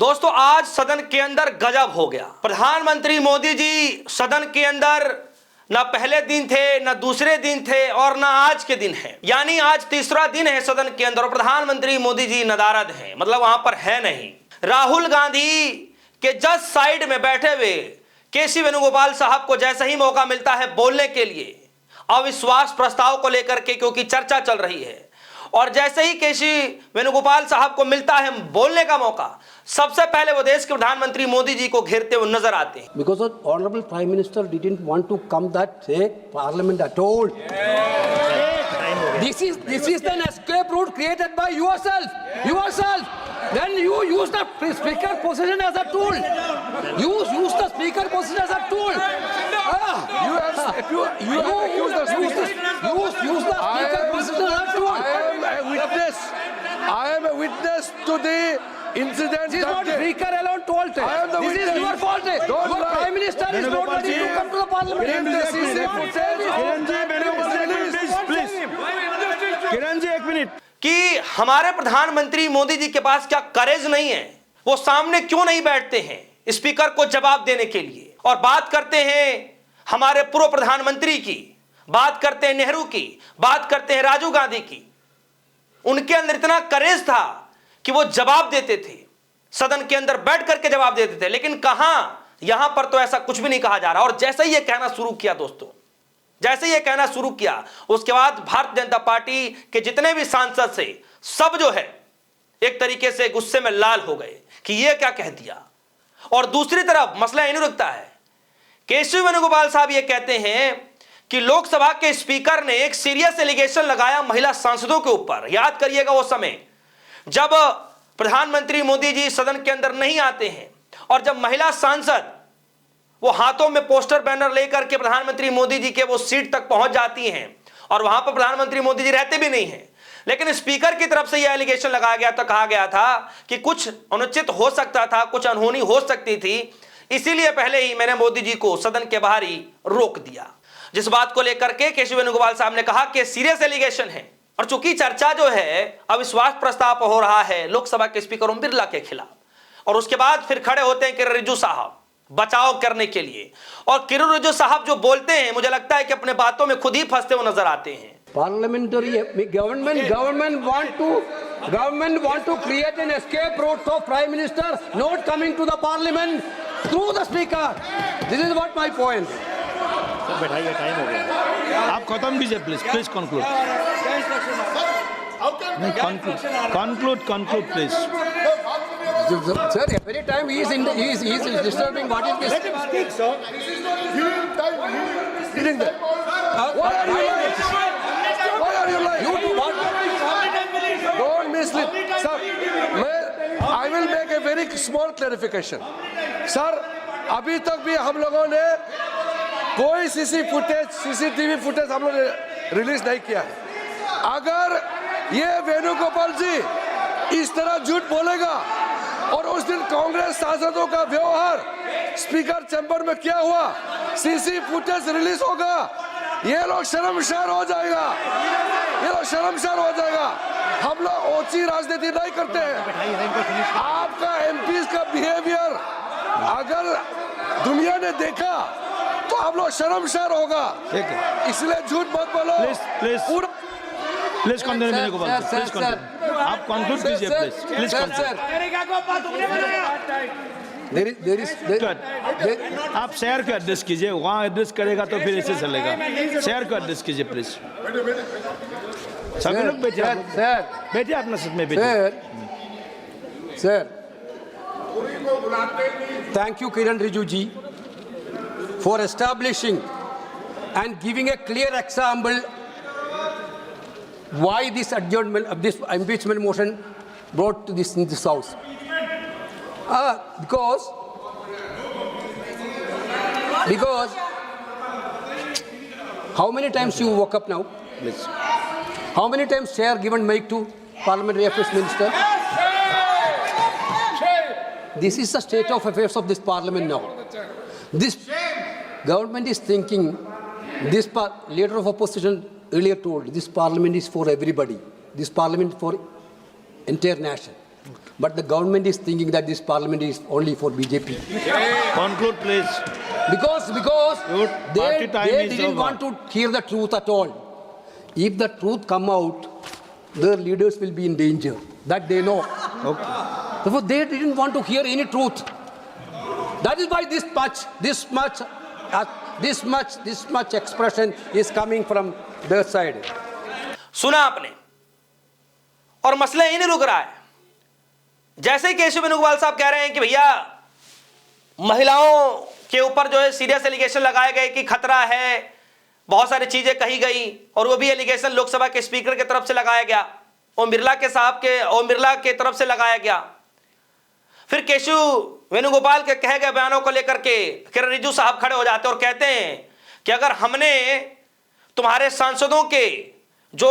दोस्तों आज सदन के अंदर गजब हो गया। प्रधानमंत्री मोदी जी सदन के अंदर ना पहले दिन थे, ना दूसरे दिन थे और ना आज के दिन है, यानी आज तीसरा दिन है सदन के अंदर और प्रधानमंत्री मोदी जी नदारद हैं, मतलब वहां पर है नहीं। राहुल गांधी के जस्ट साइड में बैठे हुए केसी वेणुगोपाल साहब को जैसे ही मौका मिलता है बोलने के लिए अविश्वास प्रस्ताव को लेकर के, क्योंकि चर्चा चल रही है, और जैसे ही केसी वेणुगोपाल साहब को मिलता है बोलने का मौका, सबसे पहले वो देश के प्रधानमंत्री मोदी जी को घेरते हुए नजर आते हैं। Because the honorable prime minister didn't want to come that parliament at all. This is an escape route created by yourself. Then you use the speaker position as a tool. Use the speaker position as a tool. Use the speaker position as a tool. I am a witness to the incident. This is not speaker alone fault. This is your fault. Your prime minister is not ready to come to the parliament. Kiran ji एक minute, कि हमारे प्रधानमंत्री मोदी जी के पास क्या करेज नहीं है, वो सामने क्यों नहीं बैठते हैं स्पीकर को जवाब देने के लिए, और बात करते हैं हमारे पूर्व प्रधानमंत्री की, बात करते हैं नेहरू की, बात करते हैं राजीव गांधी की। उनके अंदर इतना करेज था कि वो जवाब देते थे, सदन के अंदर बैठ करके जवाब देते थे, लेकिन कहां, यहां पर तो ऐसा कुछ भी नहीं कहा जा रहा। और जैसे ही ये कहना शुरू किया दोस्तों, जैसे ये कहना शुरू किया, उसके बाद भारतीय जनता पार्टी के जितने भी सांसद से सब जो है एक तरीके से गुस्से में लाल हो गए कि ये क्या कह दिया। और दूसरी तरफ मसला ये नहीं रुकता है, केसी वेणुगोपाल साहब ये कहते हैं कि लोकसभा के स्पीकर ने एक सीरियस एलिगेशन लगाया महिला सांसदों के ऊपर। याद करिएगा वो समय जब प्रधानमंत्री मोदी जी सदन के अंदर नहीं आते हैं और जब महिला सांसद वो हाथों में पोस्टर बैनर लेकर के प्रधानमंत्री मोदी जी के वो सीट तक पहुंच जाती हैं, और वहां पर प्रधानमंत्री मोदी जी रहते भी नहीं हैं, लेकिन स्पीकर की तरफ से यह एलिगेशन लगाया गया था, कहा गया था कि कुछ अनुचित हो सकता था, कुछ अनहोनी हो सकती थी, इसीलिए पहले ही मैंने मोदी जी को सदन के बाहर ही रोक दिया। जिस बात को लेकर के केसी वेणुगोपाल साहब ने कहा कि सीरियस एलिगेशन है, और चूंकि चर्चा जो है अविश्वास प्रस्ताव हो रहा है लोकसभा के स्पीकर ओम बिरला के खिलाफ, और उसके बाद फिर खड़े होते हैं किरण रिजिजू साहब बचाव करने के लिए, और किरण रिजिजू साहब जो बोलते हैं मुझे लगता है कि अपने बातों में खुद ही फंसते हुए नजर आते हैं। Parliamentary government want to create an escape route for prime minister not coming to the parliament through the speaker. This is what my point. बैठाइए, टाइम हो गया, आप खत्म कीजिए please conclude. Conclude please. Sir, every time he is disturbing. What is this? Let him speak, sir. Sitting there. Why are you lying? You do what? Don't mislead, sir. I will make a very small clarification, sir. अभी तक भी हम लोगों ने कोई CCTV footage हम लोग ने रिलीज नहीं किया है। अगर ये वेणुगोपाल जी इस तरह झूठ बोलेगा और उस दिन कांग्रेस सांसदों का व्यवहार स्पीकर चैंबर में क्या हुआ, सीसी फुटेज रिलीज होगा, ये लोग शर्मसार हो जाएगा, हम लोग ओछी राजनीति नहीं करते हैं। आपका एमपी का बिहेवियर अगर दुनिया ने देखा तो आप लोग शर्मसार होगा, इसलिए झूठ मत बोलो। Please continue Venugopal, please continue, आप कंक्लूड कीजिए प्लीज आप शेयर का एड्रेस कीजिए, वहाँ एड्रेस करेगा तो फिर ऐसे चलेगा। शेयर का एड्रेस कीजिए प्लीज। सभी लोग बैठिए अपना साथ में बैठिए। Sir, thank you Kiran Rijiju ji for establishing and giving a clear example why this adjournment of this impeachment motion brought to this in this house. Because how many times you woke up now? Please. How many times chair given mic to parliamentary affairs minister? This is the state of affairs of this parliament now. This government is thinking, this leader of opposition earlier told, this parliament is for everybody. This parliament for entire nation. but the government is thinking that this parliament is only for BJP. Conclude, please. Because Your party time they is didn't over. want to hear the truth at all. If the truth come out, their leaders will be in danger. That they know. Okay. Therefore, they didn't want to hear any truth. That is why this much expression is coming from their side. सुना आपने, और मसला यही नहीं रुक रहा है। जैसे ही केशव वेणुगोपाल साहब कह रहे हैं कि भैया महिलाओं के ऊपर जो है सीरियस एलिगेशन लगाए गए कि खतरा है, बहुत सारी चीजें कही गई, और वो भी एलिगेशन लोकसभा के स्पीकर की तरफ से लगाया गया, ओम बिरला के तरफ से लगाया गया। फिर केशव वेणुगोपाल के कहे गए बयानों को लेकर के किरण रिजिजू साहब खड़े हो जाते हैं और कहते हैं कि अगर हमने तुम्हारे सांसदों के जो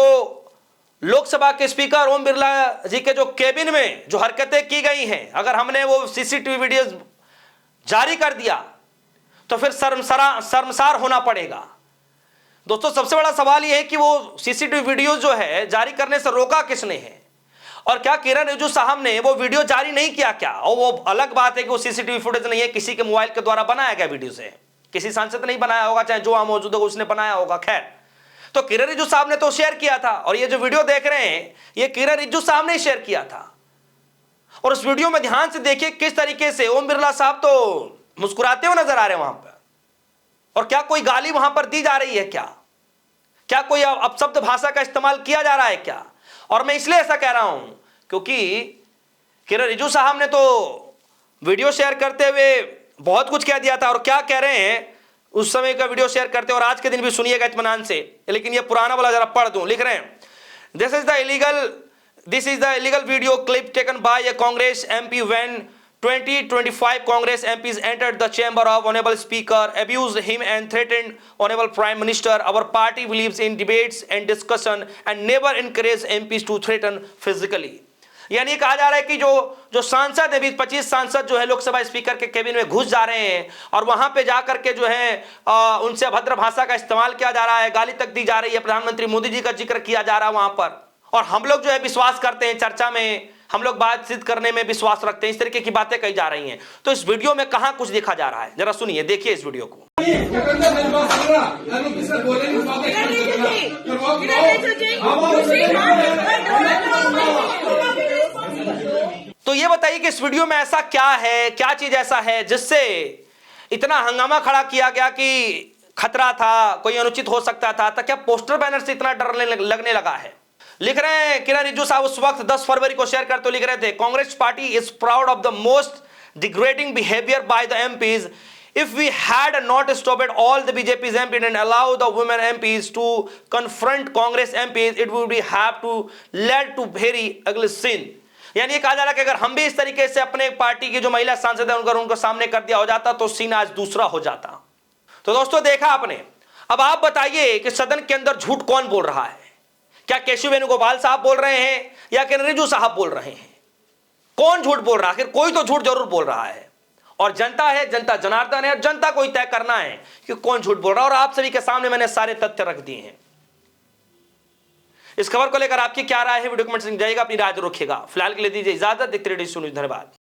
लोकसभा के स्पीकर ओम बिरला जी के जो केबिन में जो हरकतें की गई हैं, अगर हमने वो सीसीटीवी वीडियोस जारी कर दिया तो फिर शर्मसार होना पड़ेगा। दोस्तों, सबसे बड़ा सवाल यह है कि वो सीसीटीवी वीडियो जो है जारी करने से रोका किसने है, और क्या किरण रिजिजू साहब ने वो वीडियो जारी नहीं किया क्या? और वो अलग बात है कि वो सीसीटीवी फुटेज नहीं है, किसी के मोबाइल के द्वारा बनाया गया वीडियो से, किसी सांसद ने नहीं बनाया होगा, चाहे जो वहां मौजूद होगा उसने बनाया होगा। खैर, तो किरण रिजिजू साहब ने तो शेयर किया था, और ये जो वीडियो देख रहे हैं ये किरण रिजिजू साहब ने शेयर किया था। और उस वीडियो में ध्यान से देखिए किस तरीके से ओम बिरला साहब तो मुस्कुराते हुए नजर आ रहे हैं वहां पर, और क्या कोई गाली वहां पर दी जा रही है क्या कोई अपशब्द भाषा का इस्तेमाल किया जा रहा है क्या? और मैं इसलिए ऐसा कह रहा हूं क्योंकि किरण रिजिजू साहब ने तो वीडियो शेयर करते हुए बहुत कुछ कह दिया था, और क्या कह रहे हैं उस समय का वीडियो शेयर करते, और आज के दिन भी सुनिएगा इत्मीनान से, लेकिन ये पुराना वाला जरा पढ़ दूं। लिख रहे हैं, this is the illegal video clip taken by A Congress MP when 2025 Congress MPs entered the chamber of Honorable Speaker, abused him and threatened Honorable Prime Minister. Our party believes in debates and discussion and never encourage MPs to threaten physically. यानी कहा जा रहा है कि जो सांसद है, 20-25 सांसद जो है लोकसभा स्पीकर के केबिन में घुस जा रहे हैं, और वहां पे जाकर के जो है उनसे अभद्र भाषा का इस्तेमाल किया जा रहा है, गाली तक दी जा रही है, प्रधानमंत्री मोदी जी का जिक्र किया जा रहा है वहां पर। और हम लोग जो है विश्वास करते हैं, चर्चा में हम लोग बातचीत करने में विश्वास रखते हैं, इस तरीके की बातें कही जा रही हैं। तो इस वीडियो में कहां कुछ देखा जा रहा है, जरा सुनिए, देखिए इस वीडियो को। तो ये बताइए कि इस वीडियो में ऐसा क्या है, क्या चीज ऐसा है जिससे इतना हंगामा खड़ा किया गया कि खतरा था, कोई अनुचित हो सकता था, क्या पोस्टर बैनर से इतना डर लगने लगा है? लिख रहे हैं किरण रिजिजू साहब उस वक्त 10 फरवरी को शेयर करते लिख रहे थे, Congress party is proud of the most degrading behaviour by the MPs. If we had not stopped all the BJP's MPs and allowed the women MPs to confront Congress MPs, it would have to led to very ugly scene. यानी ये कहा जा रहा है कि अगर हम भी इस तरीके से अपने पार्टी की जो महिला सांसद है उनको सामने कर दिया हो जाता तो सीन आज दूसरा हो जाता. तो दोस्तों देखा आपने. अब आप बताइए कि सदन के अंदर झूठ कौन बोल रहा है? क्या केशव वेणुगोपाल साहब बोल रहे हैं या किरण रिजिजू साहब बोल रहे हैं? कौन झूठ बोल रहा है? कोई तो झूठ जरूर बोल रहा है. और जनता है, जनता जनार्दन है, जनता को ही तय करना है कि कौन झूठ बोल रहा है. और आप सभी के सामने मैंने सारे तथ्य रख दिए हैं. इस खबर को लेकर आपकी क्या राय है? वीडियो कमेंट में जाइएगा, अपनी राय जरूर रखिएगा. फिलहाल के लिए दीजिए इजाजत. देखते रहिए न्यूज़. धन्यवाद.